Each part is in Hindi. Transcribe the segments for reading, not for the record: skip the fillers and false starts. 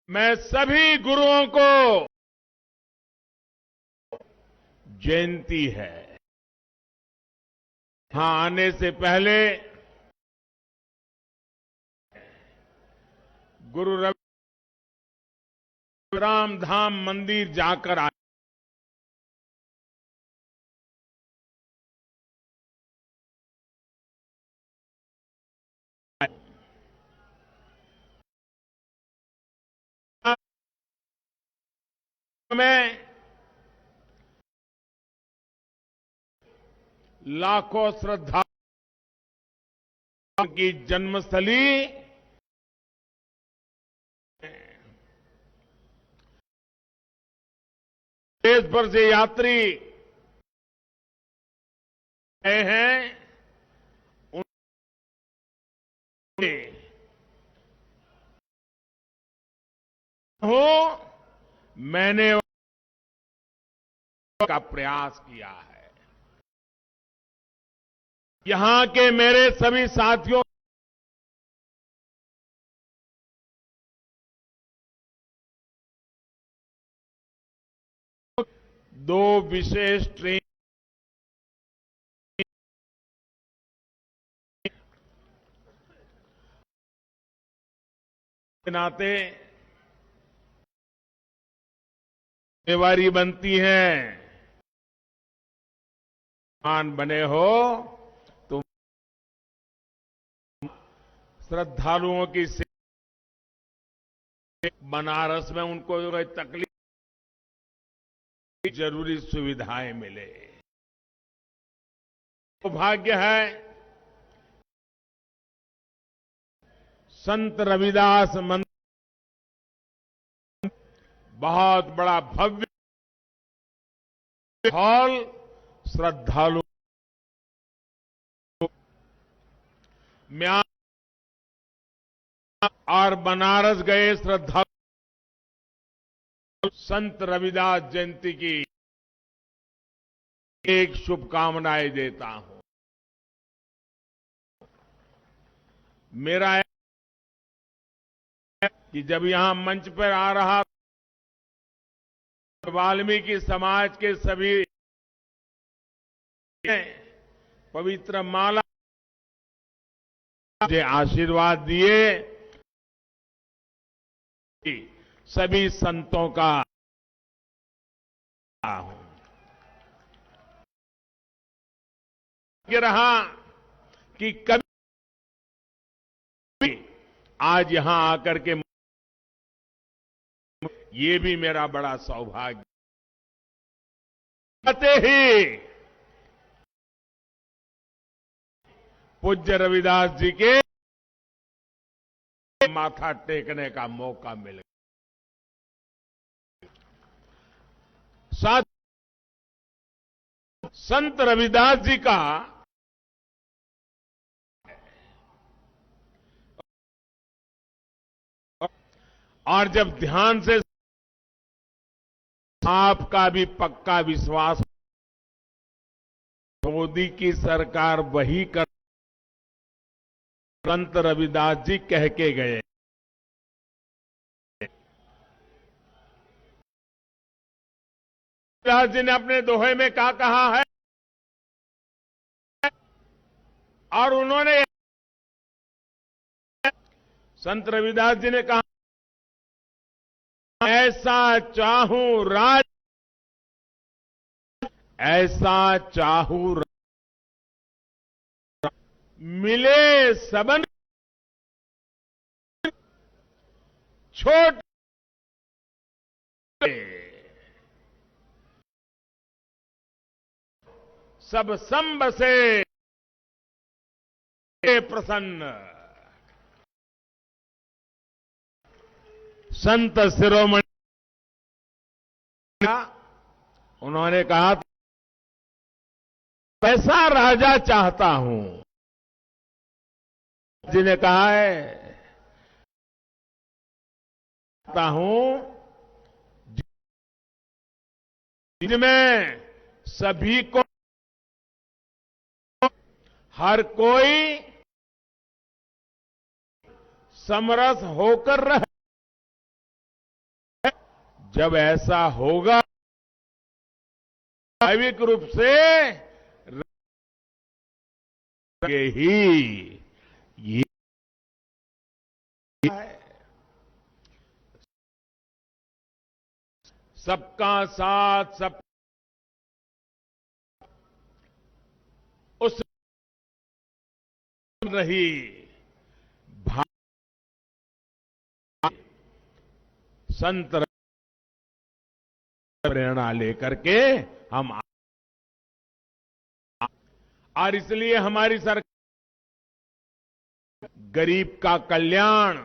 मैं सभी गुरुओं को जयंती है यहां आने से पहले गुरु रविराम धाम मंदिर जाकर आए। में लाखों श्रद्धालुओं की जन्मस्थली देश भर से यात्री आए हैं। मैंने का प्रयास किया है। यहां के मेरे सभी साथियों दो विशेष ट्रेन के नाते जिम्मेवारी बनती है। मान बने हो तो श्रद्धालुओं की बनारस में उनको तकलीफ जरूरी सुविधाएं मिले। सौभाग्य है संत रविदास मंदिर बहुत बड़ा भव्य हॉल श्रद्धालु म्यांमार और बनारस गए श्रद्धालु संत रविदास जयंती की एक शुभकामनाएं देता हूं। मेरा कि जब यहां मंच पर आ रहा वाल्मीकि समाज के सभी पवित्र माला मुझे आशीर्वाद दिए। सभी संतों का रहा कि कभी आज यहां आकर के ये भी मेरा बड़ा सौभाग्य आते ही पूज्य रविदास जी के माथा टेकने का मौका मिल गया। साथ संत रविदास जी का और जब ध्यान से आपका भी पक्का विश्वास मोदी की सरकार वही कर संत रविदास जी कह के गए। रविदास जी ने अपने दोहे में क्या कहा है और उन्होंने संत रविदास जी ने कहा ऐसा चाहूं राज ऐसा चाहूं मिले सबन छोटे सब संब से प्रसन्न। संत शिरोमणि उन्होंने कहा ऐसा राजा चाहता हूं। जी ने कहा है चाहता हूं जिनमें सभी को हर कोई समरस होकर रहे। जब ऐसा होगा स्वाभाविक रूप से ही ये है। सबका साथ सब उस रही संत प्रेरणा लेकर के हम और इसलिए हमारी सरकार गरीब का कल्याण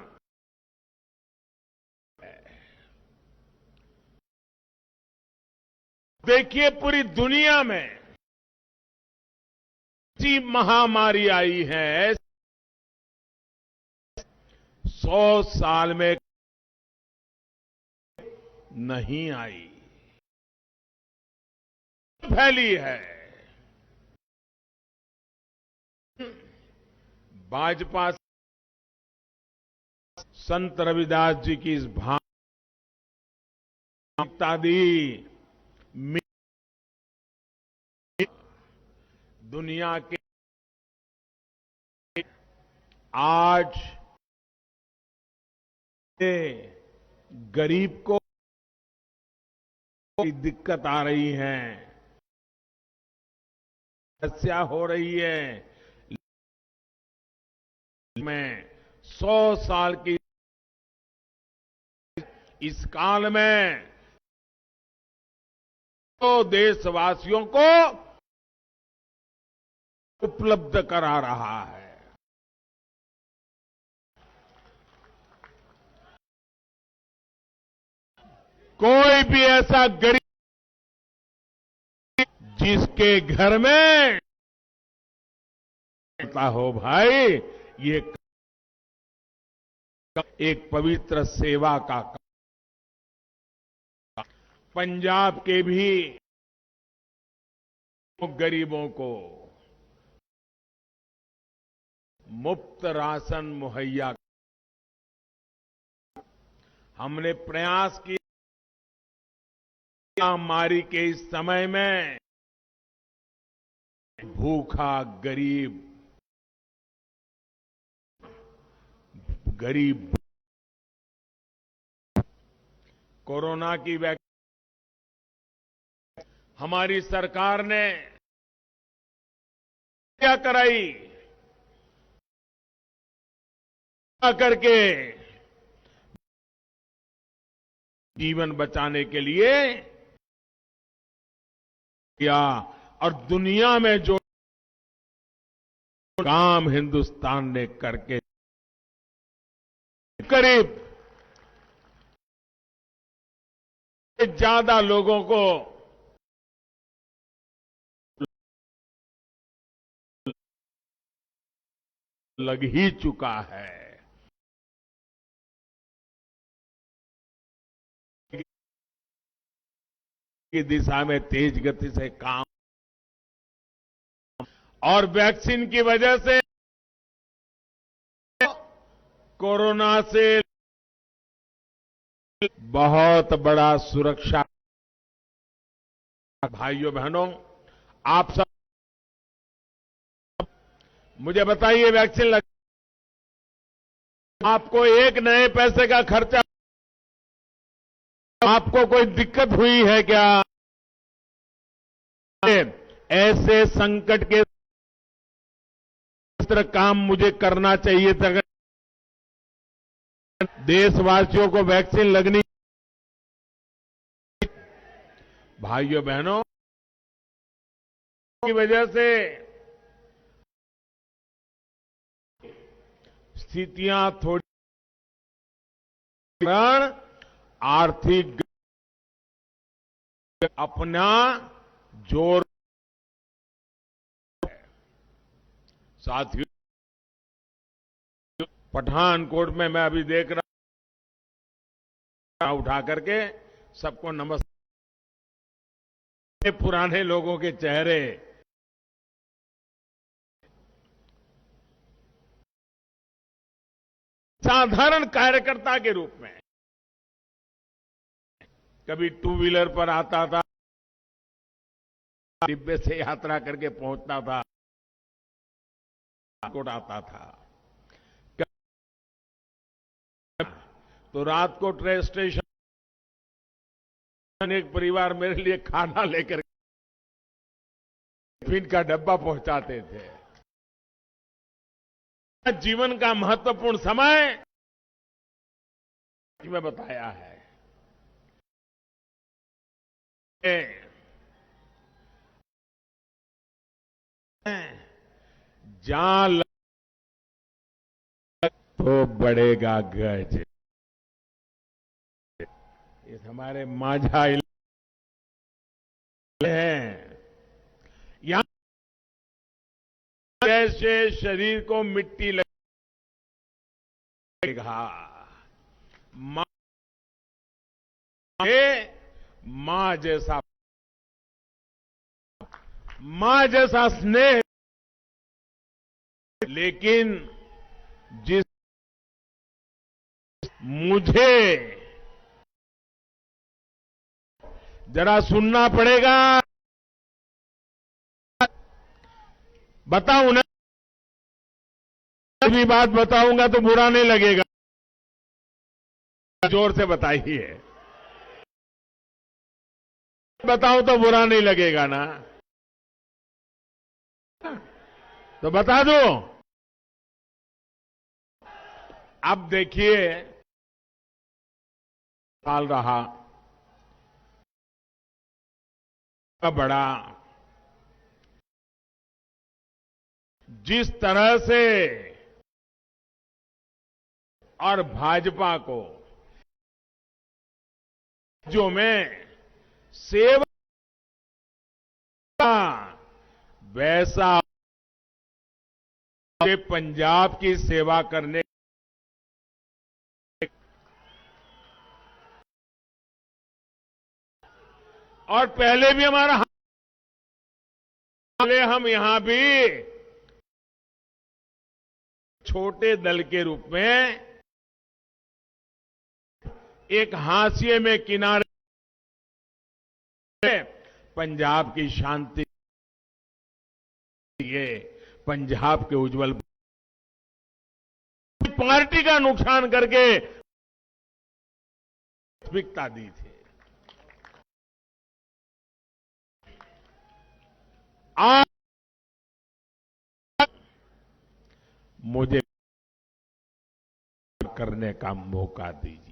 देखिए पूरी दुनिया में ऐसी महामारी आई है 100 साल में नहीं आई फैली है। भाजपा संत रविदास जी की इस भावना दी दुनिया के आज गरीब को दिक्कत आ रही है, समस्या हो रही है। में 100 साल की इस काल में तो देशवासियों को उपलब्ध करा रहा है। कोई भी ऐसा गरीब जिसके घर में हो भाई ये एक पवित्र सेवा का पंजाब के भी गरीबों को मुफ्त राशन मुहैया हमने प्रयास किया महामारी के इस समय में भूखा गरीब कोरोना की वैक्सीन हमारी सरकार ने क्या कराई करके जीवन बचाने के लिए किया और दुनिया में जो काम हिंदुस्तान ने करके करीब ज्यादा लोगों को लग ही चुका है। की दिशा में तेज गति से काम और वैक्सीन की वजह से कोरोना से बहुत बड़ा सुरक्षा भाइयों बहनों आप सब मुझे बताइए वैक्सीन लग आपको एक नए पैसे का खर्चा आपको कोई दिक्कत हुई है क्या? ऐसे संकट के काम मुझे करना चाहिए था। देशवासियों को वैक्सीन लगनी भाइयों बहनों की वजह से स्थितियां थोड़ी आर्थिक अपना जोर साथियों पठानकोट में मैं अभी देख रहा उठा करके सबको नमस्ते पुराने लोगों के चेहरे साधारण कार्यकर्ता के रूप में कभी टू व्हीलर पर आता था, डिब्बे से यात्रा करके पहुंचता था, कोट आता था। तो रात को ट्रेन स्टेशन एक परिवार मेरे लिए खाना लेकर टिफिन का डब्बा पहुंचाते थे। जीवन का महत्वपूर्ण समय में बताया है। जहां लग तो बढ़ेगा गज। ये हमारे माझा हैं। यहां जैसे शरीर को मिट्टी लगेगा, मां जैसा स्नेह, लेकिन जिस मुझे जरा सुनना पड़ेगा, बताऊं ना, भी बात बताऊंगा तो बुरा नहीं लगेगा। जोर से बताइए, बताऊं तो बुरा नहीं लगेगा ना, तो बता दो। अब देखिए, साल रहा बड़ा, जिस तरह से और भाजपा को जो में सेवा, वैसा पंजाब की सेवा करने, और पहले भी हम यहां भी छोटे दल के रूप में एक हाशिए में किनारे पंजाब की शांति, ये पंजाब के उज्जवल, पार्टी का नुकसान करके प्राथमिकता दी थी। आज मुझे करने का मौका दीजिए।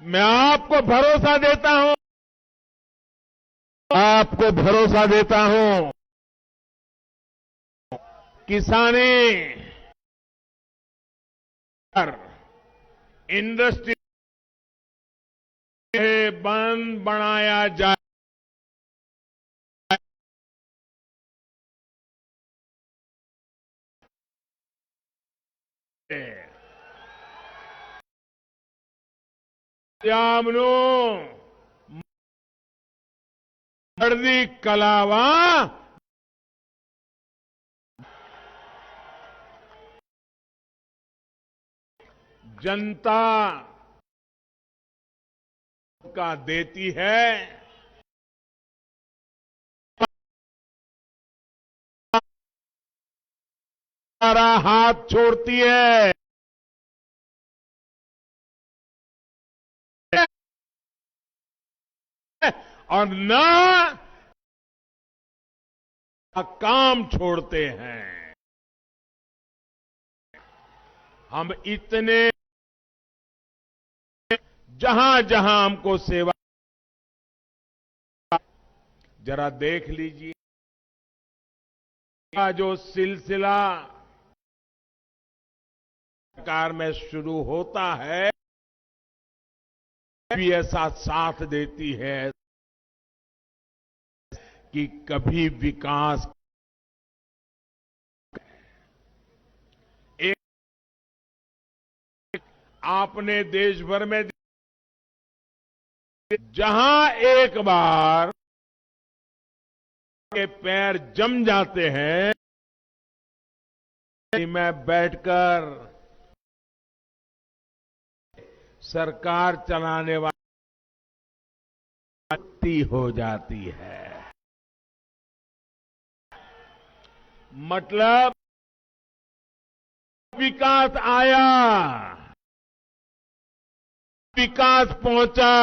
मैं आपको भरोसा देता हूं, किसानी और इंडस्ट्री बंद बनाया जाए, जामनू मर्दी कलावा जनता का देती है, हमारा हाथ छोड़ती है। और न काम छोड़ते हैं। हम इतने जहां जहां हमको सेवा, जरा देख लीजिए, जो सिलसिला सरकार में शुरू होता है, भी ऐसा साथ देती है कि कभी विकास, एक आपने देश भर में जहां एक बार के पैर जम जाते हैं, मैं बैठकर सरकार चलाने वाली हो जाती है। मतलब विकास आया, विकास पहुंचा,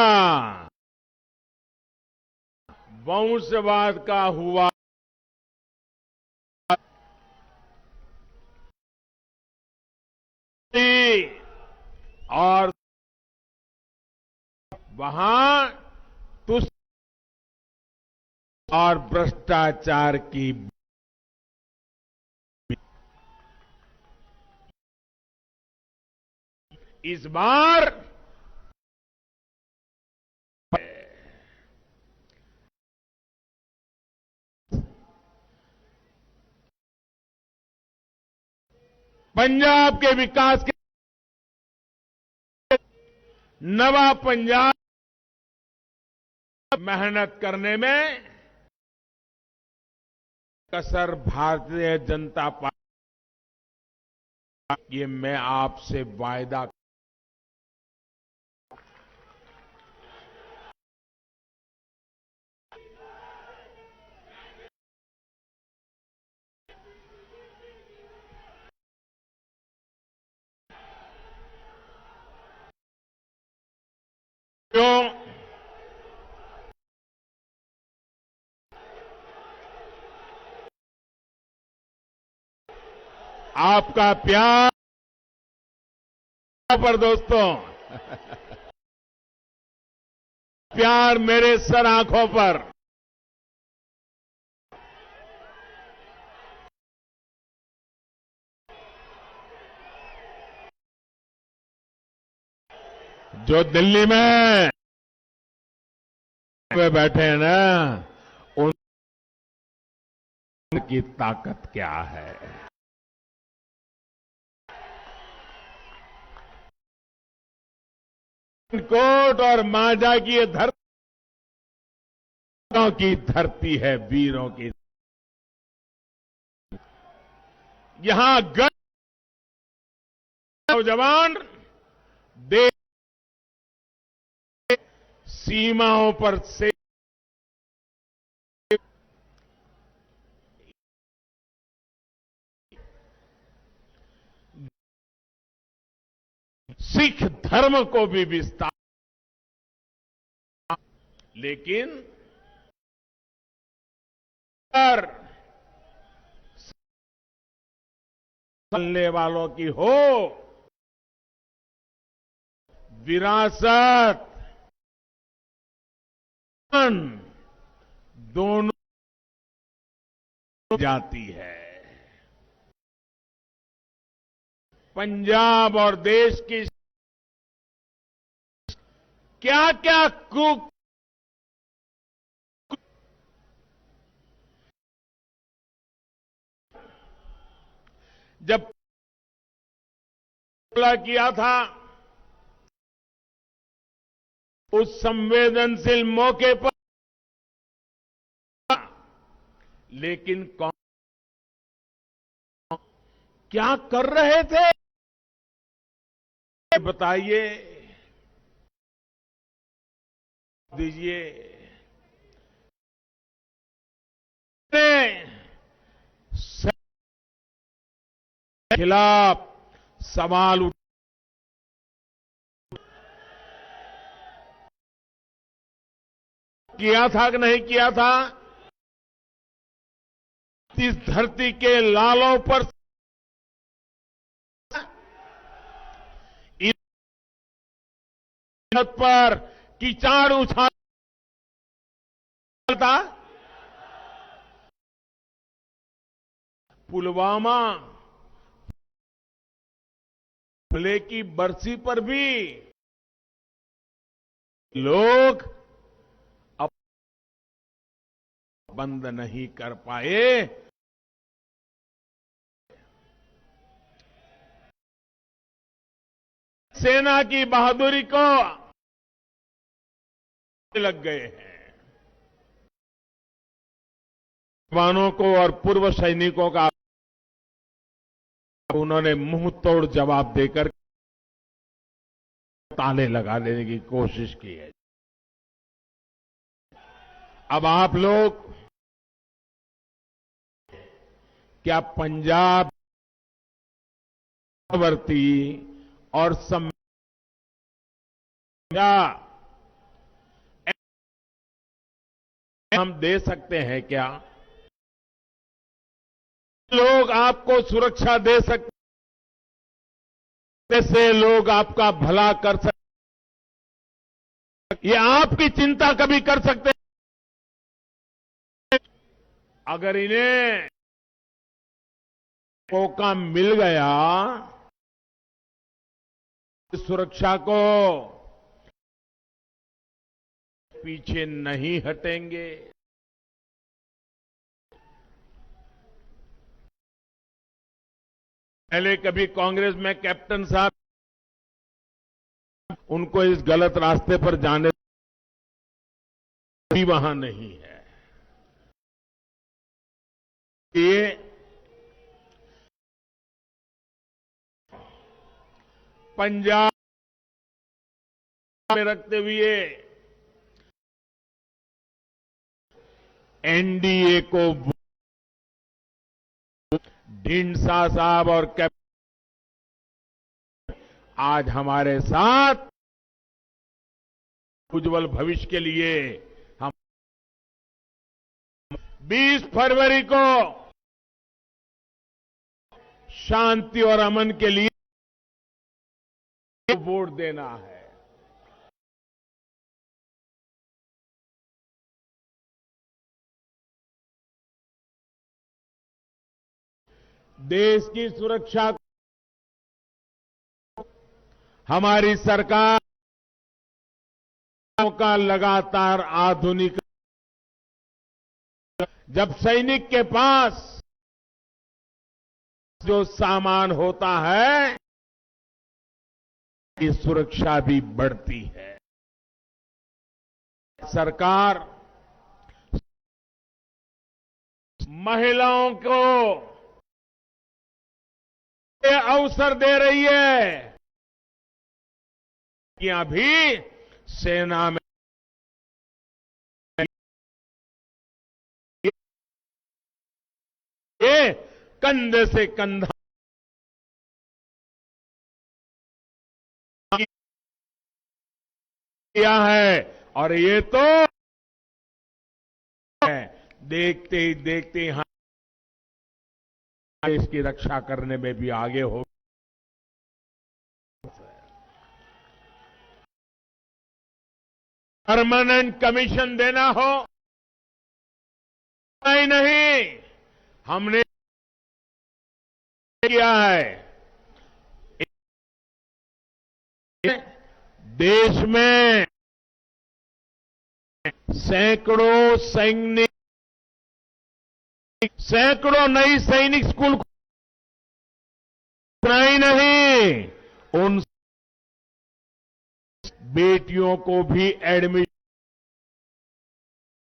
वंशवाद का हुआ और वहां तुष्ट और भ्रष्टाचार की इस बार पंजाब के विकास के नवा पंजाब मेहनत करने में कसर भारतीय जनता पार्टी, ये मैं आपसे वायदा क्यों आपका प्यार पर दोस्तों, प्यार मेरे सर आंखों पर, जो दिल्ली में वे बैठे हैं ना, उनकी ताकत क्या है। कोट और मांझा की ये धरती की धरती है, वीरों की। यहां नौजवान देश सीमाओं पर से सिख धर्म को भी विस्तार, लेकिन चलने वालों की हो विरासत, दोनों जाती है। पंजाब और देश की क्या क्या जब किया था उस संवेदनशील मौके पर, लेकिन कौन क्या कर रहे थे बताइए, दीजिए। खिलाफ सवाल किया था कि नहीं किया था। इस धरती के लालों पर इस पर कीचड़ उछालता, पुलवामा हमले की बरसी पर भी लोग अब बंद नहीं कर पाए। सेना की बहादुरी को लग गए हैं। जवानों को और पूर्व सैनिकों का उन्होंने मुंह तोड़ जवाब देकर ताले लगा देने की कोशिश की है। अब आप लोग क्या पंजाब वर्ती और हम दे सकते हैं क्या? लोग आपको सुरक्षा दे सकते, ऐसे लोग आपका भला कर सकते, ये आपकी चिंता कभी कर सकते हैं? अगर इन्हें मौका मिल गया सुरक्षा को, पीछे नहीं हटेंगे। पहले कभी कांग्रेस में कैप्टन साहब उनको इस गलत रास्ते पर जाने भी वहां नहीं है। ये पंजाब में रखते हुए एनडीए को ढींडसा साहब और आज हमारे साथ उज्जवल भविष्य के लिए हम 20 फरवरी को शांति और अमन के लिए वोट देना है। देश की सुरक्षा हमारी सरकार का लगातार आधुनिक, जब सैनिक के पास जो सामान होता है की सुरक्षा भी बढ़ती है। सरकार महिलाओं को ये अवसर दे रही है कि अभी सेना में ये कंधे से कंधा किया है और ये तो देखते ही देखते यहां देश की रक्षा करने में भी आगे हो। परमानेंट कमीशन देना हो नहीं, हमने किया है। देश में सैकड़ों नई सैनिक स्कूल नहीं, उन बेटियों को भी एडमिशन,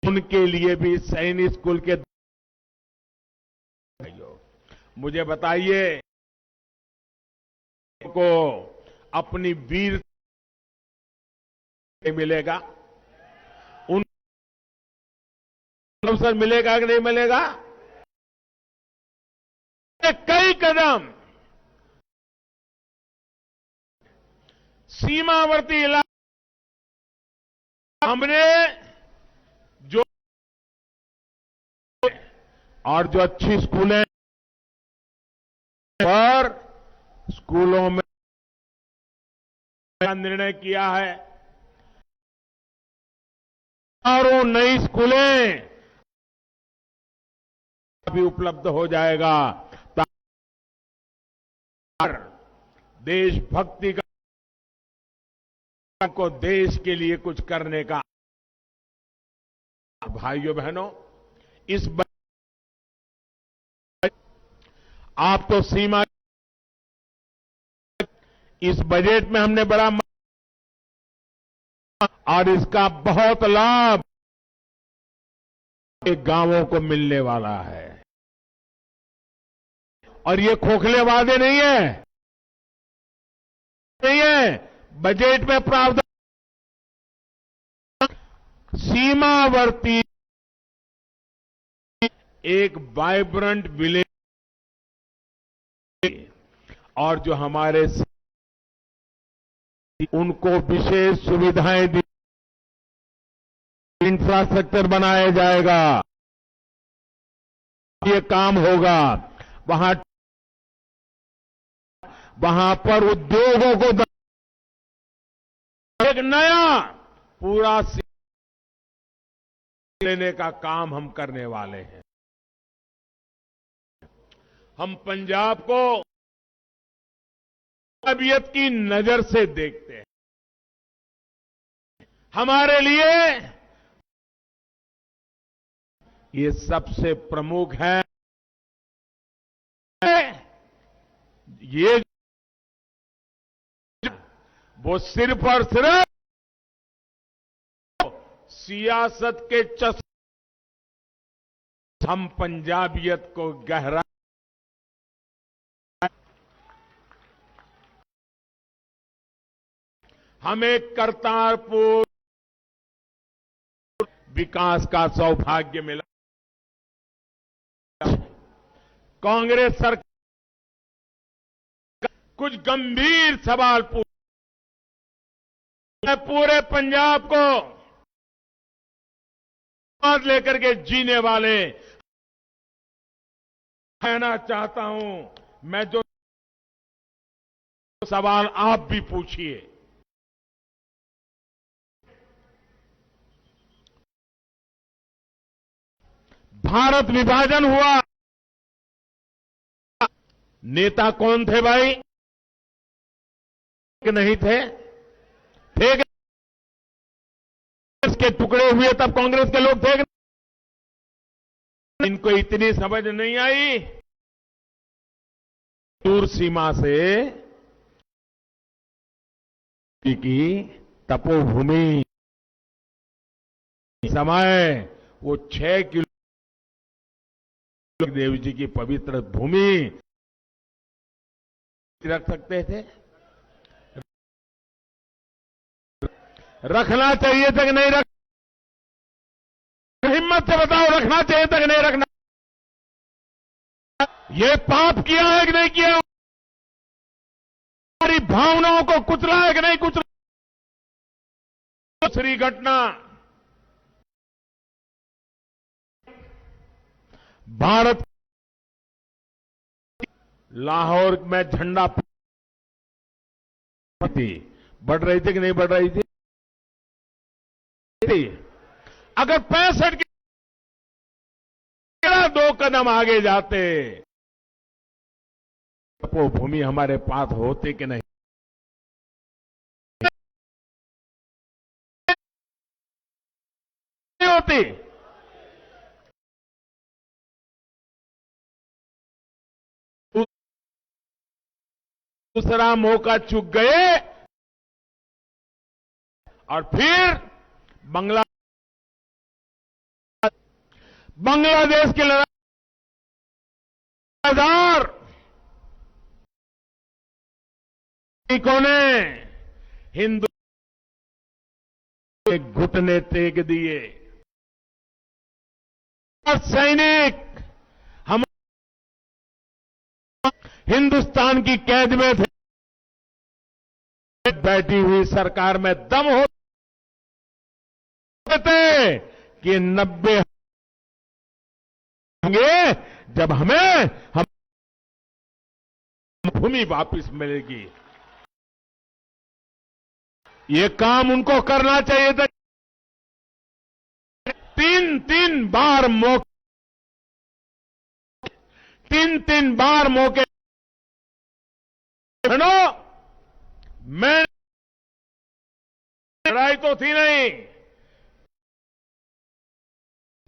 उनके लिए भी सैनिक स्कूल के। मुझे बताइए को अपनी वीर मिलेगा, उन अवसर मिलेगा कि नहीं मिलेगा? कई कदम सीमावर्ती इलाके हमने जो और जो अच्छी स्कूलें पर स्कूलों में निर्णय किया है और वो नई स्कूलें भी उपलब्ध हो जाएगा। देशभक्ति को देश के लिए कुछ करने का। भाइयों बहनों, आप तो सीमा, इस बजट में हमने बड़ा और इसका बहुत लाभ गांवों को मिलने वाला है और ये खोखले वादे नहीं है, बजट में प्रावधान सीमावर्ती एक वाइब्रेंट विलेज और जो हमारे उनको विशेष सुविधाएं दी, इंफ्रास्ट्रक्चर बनाया जाएगा, ये काम होगा। वहां पर उद्योगों को एक नया पूरा लेने का काम हम करने वाले हैं। हम पंजाब को तबीयत की नजर से देखते हैं। हमारे लिए ये सबसे प्रमुख है। ये वो सिर्फ और सिर्फ सियासत के हम पंजाबियत को गहरा हमें करतारपुर विकास का सौभाग्य मिला। कांग्रेस सरकार कुछ गंभीर सवाल पूरे पंजाब को साथ लेकर के जीने वाले कहना चाहता हूं। मैं जो सवाल आप भी पूछिए। भारत विभाजन हुआ, नेता कौन थे भाई? कि नहीं थे? के टुकड़े हुए तब कांग्रेस के लोग थे। इनको इतनी समझ नहीं आई। दूर सीमा से की तपोभूमि समय वो 6 किलो देव जी की पवित्र भूमि रख सकते थे। रखना चाहिए था कि नहीं हिम्मत से बताओ, रखना चाहिए था कि नहीं रखना? ये पाप किया है कि नहीं किया? हमारी भावनाओं को कुचला है कि नहीं कुचला? दूसरी घटना, भारत लाहौर में झंडा बढ़ रही थी कि नहीं बढ़ रही थी? अगर 65 के 2 कदम आगे जाते तो भूमि हमारे पास होती कि नहीं होती? दूसरा मौका चूक गए और फिर बांग्लादेश के लड़ाईदार ने हिंदू के घुटने टेक दिए और सैनिक हम हिंदुस्तान की कैद में थे। बैठी हुई सरकार में दम होते कि 90 जब हमें भूमि वापस मिलेगी। ये काम उनको करना चाहिए था। 3 बार मौके मैं लड़ाई तो थी नहीं,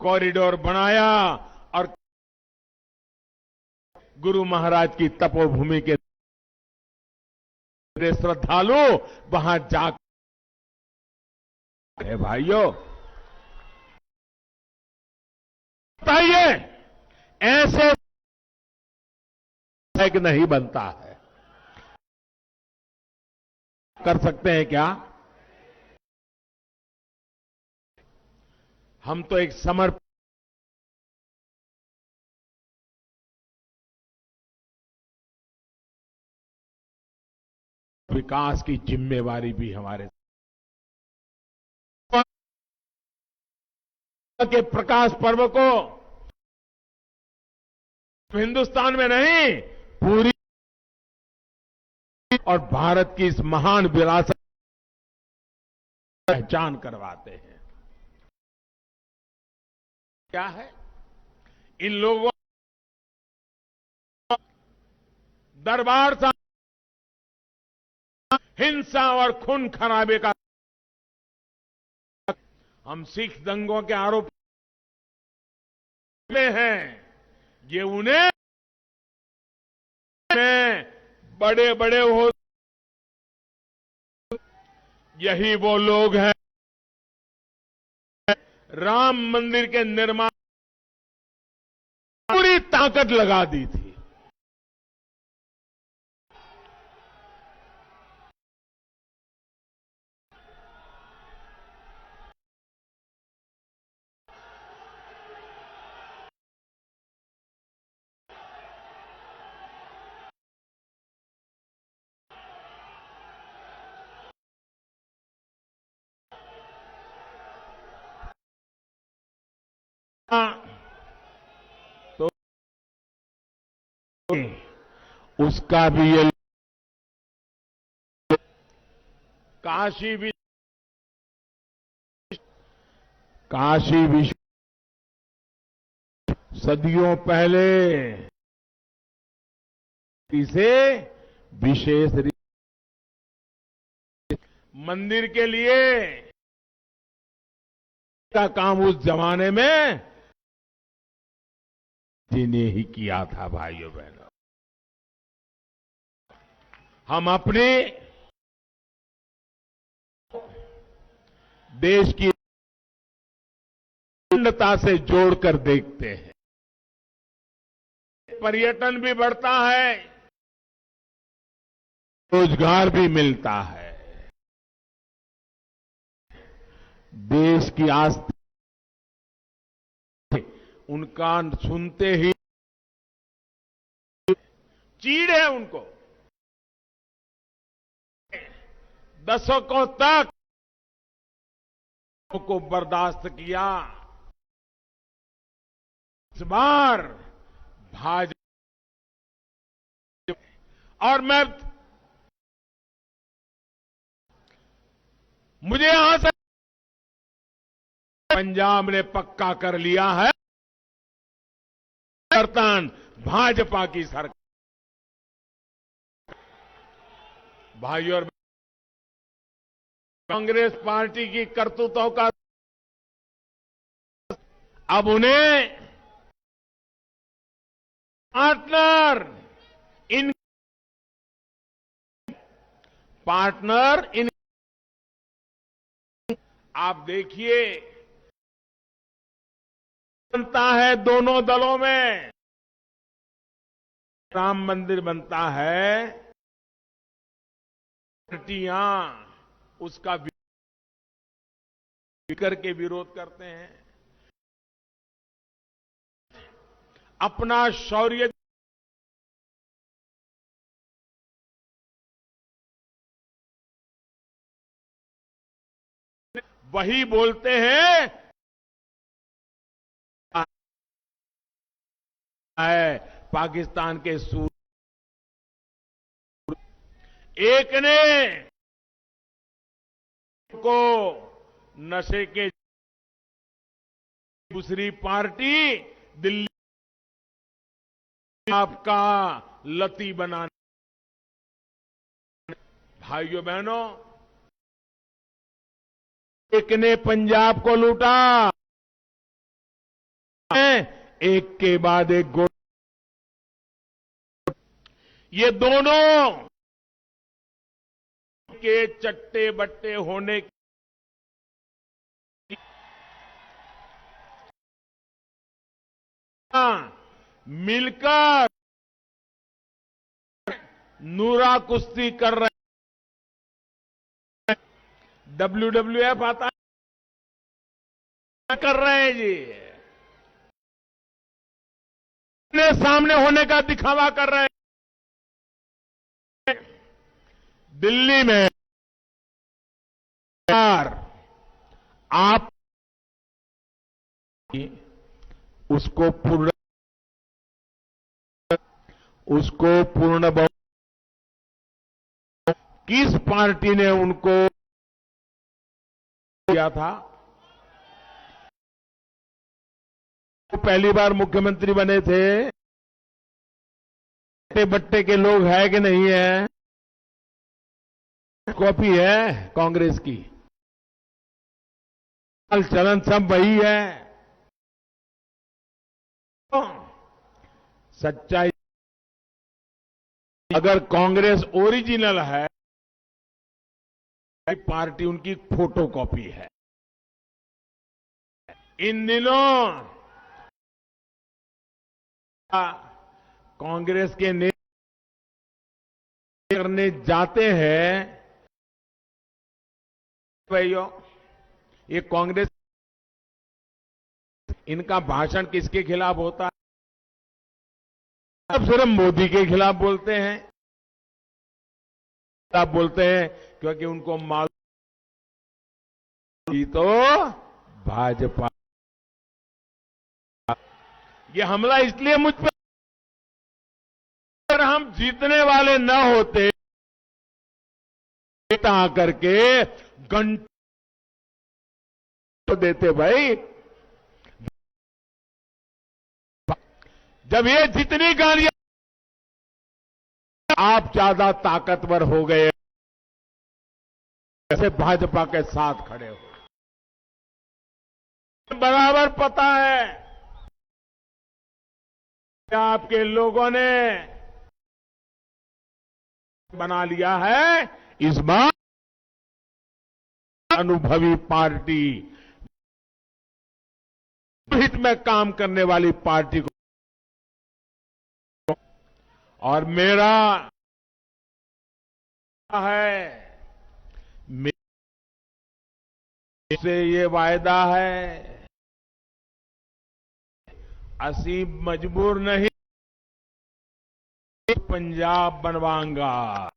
कॉरिडोर बनाया और गुरु महाराज की तपोभूमि के श्रद्धालु वहां जाकर भाइयों बताइए, ऐसे नहीं बनता है। कर सकते हैं क्या? हम तो एक समर्पित विकास की जिम्मेवारी भी हमारे के प्रकाश पर्व को हिंदुस्तान में नहीं, पूरी और भारत की इस महान विरासत पहचान करवाते हैं। क्या है? इन लोगों दरबार सा हिंसा और खून खराबे का हम सिख दंगों के आरोप में हैं, ये उन्हें बड़े बड़े हो, यही वो लोग हैं राम मंदिर के निर्माण पूरी ताकत लगा दी थी। तो उसका भी ये काशी विश्व सदियों पहले इसे विशेष मंदिर के लिए का काम उस जमाने में जी ने ही किया था। भाइयों बहनों, हम अपने देश की अखंडता से जोड़कर देखते हैं। पर्यटन भी बढ़ता है, रोजगार भी मिलता है, देश की आस्था उनका सुनते ही चीड़ है उनको। दशकों तक को बर्दाश्त किया, इस बार भाजपा और मुझे यहां से पंजाब ने पक्का कर लिया है बर्तन भाजपा की सरकार। भाइयों और कांग्रेस पार्टी की करतूतों का अब उन्हें पार्टनर इन आप देखिए बनता है दोनों दलों में, राम मंदिर बनता है, पार्टियां उसका करके विरोध करते हैं, अपना शौर्य वही बोलते हैं पाकिस्तान के सूर एक ने को नशे के, दूसरी पार्टी दिल्ली आपका लती बनाने। भाइयों बहनों, एक ने पंजाब को लूटा, एक के बाद एक ये दोनों के चट्टे बट्टे होने की मिलकर नूरा कुश्ती कर रहे WWF आता है, कर रहे हैं जी, अपने सामने होने का दिखावा कर रहे हैं। दिल्ली में आप उसको पूर्ण बहुमत, किस पार्टी ने उनको किया था? वो पहली बार मुख्यमंत्री बने थे, बट्टे बट्टे के लोग है कि नहीं है? कॉपी है कांग्रेस की, चलन सब वही है। सच्चाई, अगर कांग्रेस ओरिजिनल है, पार्टी उनकी फोटो कॉपी है। इन दिनों कांग्रेस के नेता करने जाते हैं, भाइयों, ये कांग्रेस, इनका भाषण किसके खिलाफ होता है? अब सिर्फ मोदी के खिलाफ बोलते हैं, क्योंकि उनको मालूम तो भाजपा। ये हमला इसलिए मुझ पर, अगर हम जीतने वाले न होते, आकर के घंटों देते भाई। जब ये जितनी गालियां, आप ज्यादा ताकतवर हो गए, ऐसे भाजपा के साथ खड़े हो, बराबर पता है कि आपके लोगों ने बना लिया है इस बार अनुभवी पार्टी, हित में काम करने वाली पार्टी को। और मेरा है, मेरे ये वायदा है, असीम मजबूर नहीं, पंजाब बनवाऊंगा।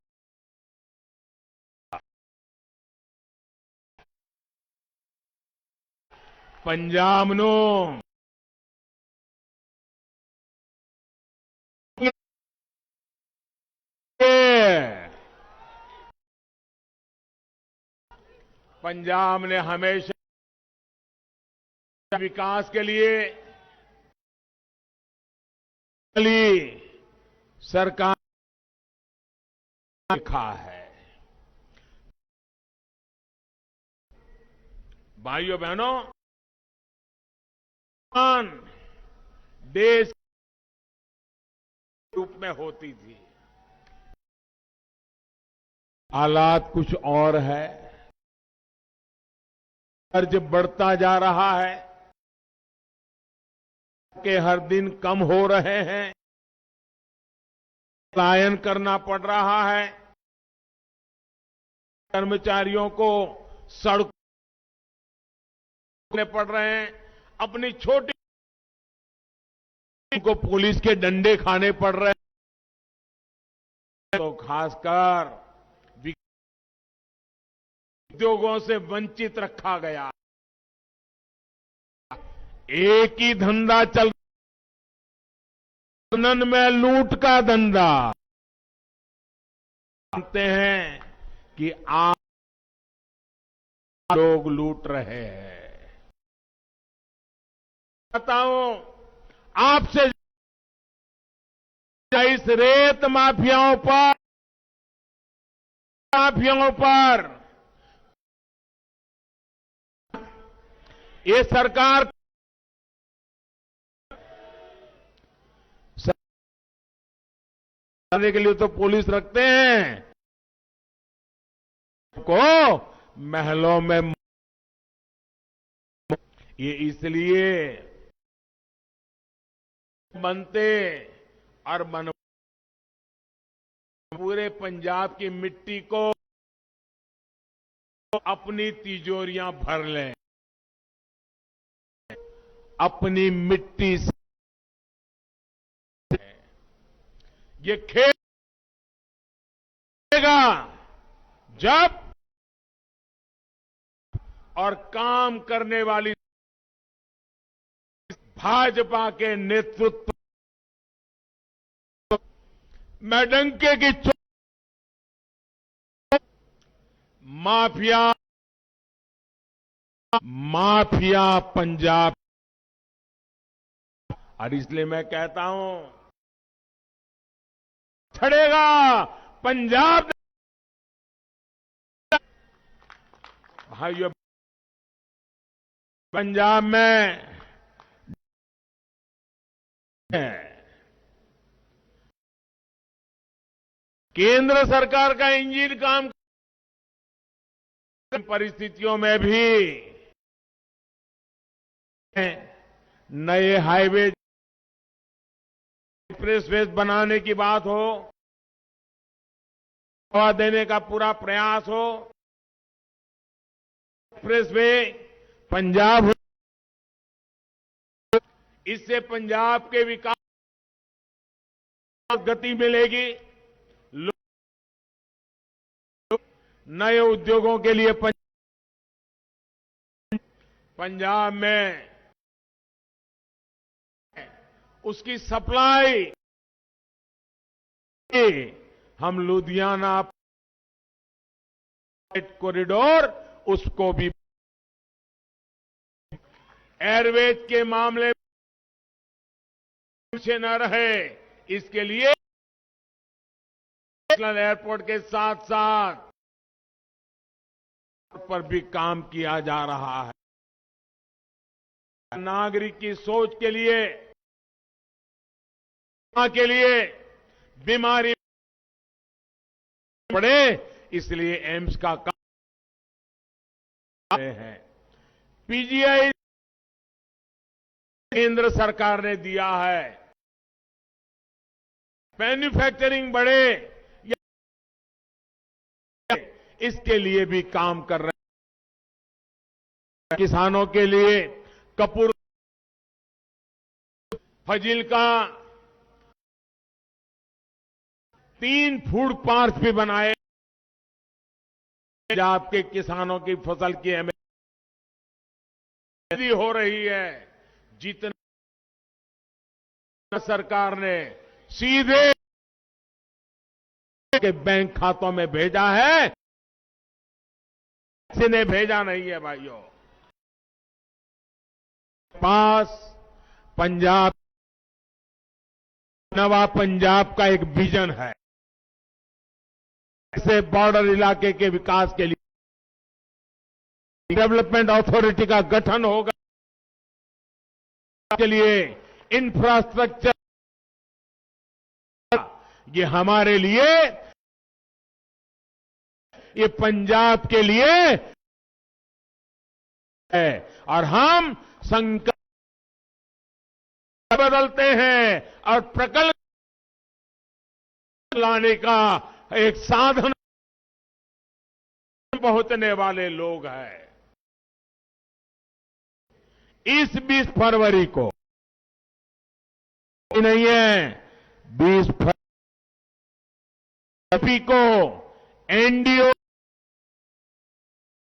पंजाब नो पंजाब ने हमेशा विकास के लिए सरकार लिखा है। भाइयों बहनों, देश के रूप में होती थी, हालात कुछ और है। कर्ज बढ़ता जा रहा है, के हर दिन कम हो रहे हैं, पलायन करना पड़ रहा है, कर्मचारियों को सड़कों पड़ रहे हैं, अपनी छोटी को पुलिस के डंडे खाने पड़ रहे हैं, तो खासकर उद्योगों से वंचित रखा गया। एक ही धंधा चल, खनन में लूट का धंधा। जानते हैं कि आप लोग लूट रहे हैं। बताऊं आपसे, इस रेत माफियाओं पर ये सरकार करने के लिए तो पुलिस रखते हैं, को महलों में, ये इसलिए बनते और पूरे पंजाब की मिट्टी को अपनी तिजोरियां भर लें, अपनी मिट्टी से ये खेलेगा जब और काम करने वाली भाजपा के नेतृत्व में डंके की माफिया पंजाब। और इसलिए मैं कहता हूं छड़ेगा पंजाब। भाइयों, पंजाब में केंद्र सरकार का इंजन काम परिस्थितियों में भी नए हाईवे एक्सप्रेसवे बनाने की बात हो, हवा देने का पूरा प्रयास हो, एक्सप्रेसवे पंजाब हो, इससे पंजाब के विकास गति मिलेगी, नए उद्योगों के लिए पंजाब में उसकी सप्लाई हम लुधियाना कॉरिडोर उसको भी एयरवेज के मामले में पीछे न रहे, इसके लिए एयरपोर्ट के साथ साथ पर भी काम किया जा रहा है। नागरिक की सोच के लिए बीमारी पड़े, इसलिए एम्स का काम है। पीजीआई केंद्र सरकार ने दिया है, मैन्युफैक्चरिंग बढ़े, इसके लिए भी काम कर रहे हैं। किसानों के लिए कपूर फजिल का 3 फूड पार्क भी बनाए। पंजाब के किसानों की फसल की एमएसपी हो रही है, जितना सरकार ने सीधे के बैंक खातों में भेजा है, किसी ने भेजा नहीं है। भाइयों, पास पंजाब नवा पंजाब का एक विजन है। ऐसे बॉर्डर इलाके के विकास के लिए डेवलपमेंट अथॉरिटी का गठन होगा, के लिए इंफ्रास्ट्रक्चर, ये हमारे लिए, ये पंजाब के लिए है। और हम संकल्प बदलते हैं और प्रकल्प लाने का एक साधन पहुंचने वाले लोग हैं। इस 20 फरवरी को नहीं है, 20 फरवरी को एनडीओ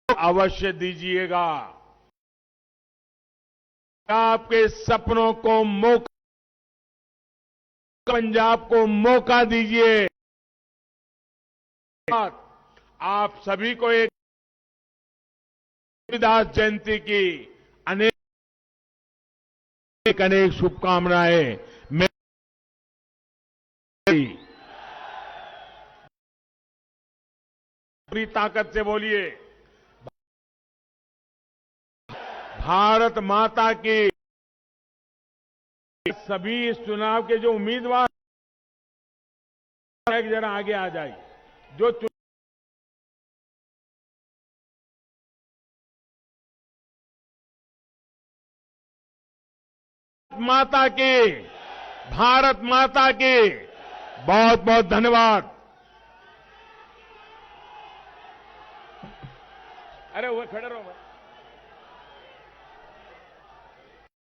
अवश्य दीजिएगा। आपके सपनों को मौका, पंजाब को मौका दीजिए। आप सभी को एक रविदास जयंती की अनेक शुभकामनाएं। पूरी ताकत से बोलिए, भारत माता की। सभी इस चुनाव के जो उम्मीदवार, जरा आगे आ जाइए, जो माता की, भारत माता की बहुत बहुत धन्यवाद। अरे वो खड़े रहो भाई।